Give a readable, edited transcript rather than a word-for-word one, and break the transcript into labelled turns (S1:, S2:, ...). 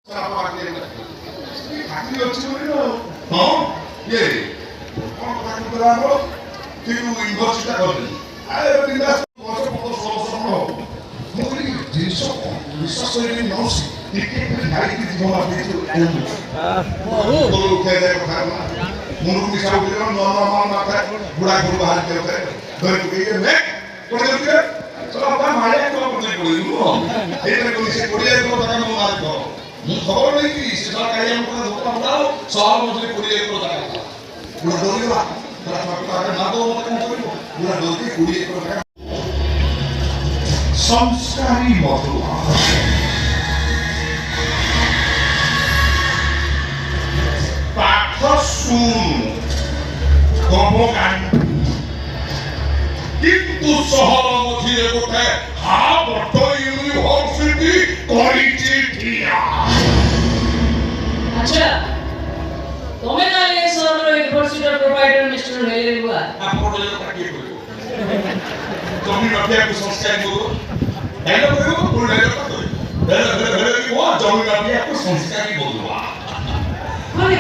S1: ଚାକିରି ଅଛି ବୋଲି ହଁ ଇଏ କ'ଣ ଚାକିରି କଲା ଆମର କିନ୍ତୁ ୟୁନିଭର୍ସିଟିଟା କରିଦେଲି ମୁଁ କହିଲି ଜିନିଷ ବିଶ୍ୱାସ କରିବି ନଉଛି ଟିକେ ଗାଡ଼ିକି ଜୀବନ ଦେଇଛୁ ଉଠାଯାଏ କଥା ମୁଣ୍ଡକୁ ମିଶା ଉଠିଲେ ନୂଆ ନୂଆ ମାଲ ନଥାଏ ବୁଢ଼ା ଘରୁ ବାହାରିକି ଥାଏ ଧରି ପକେଇକି ପଠେଇ ମାଳିଆ କଣ ପଠେଇ ପଡ଼ିଲୁ ଏଇଟା କଲି ସେ କୋଡ଼ିଏ ଏକର ଜାଗା ମୁଁ ମାରି କର ମୁଁ ଖବର ନେଇକି ସେ ସହ କାଳିଆ ମୁଖ ଧୋକା ମୁଖା ସହର ମଝିରେ କୋଡ଼ିଏ ଏକର ଜାଗା ପୁରା ଡରିବା ନା ତ ମତେ କଣ କରିବ ପୁରା ଡରିକି କୋଡ଼ିଏ ଏକର ଜାଗା ସଂସ୍କାରୀ ମଧୁଆ ପାଠ ଶୁଣୁ କମ କାହିଁ কিন্তু সহর মধ্যে গোটে হাবট ইউনিভার্সিটি করিছে ঠিয়া
S2: আচ্ছা তুমি না এই সহর ইউনিভার্সিটির প্রোভাইডার মিস্টার হেলেন বুয়া
S1: আপন কাটিয়ে করিব জমি মাফিয়াকে সংস্কার করব এটা করিব পুরো এটা করিব জমি মাফিয়াকে সংস্কারই বলবা
S2: মানে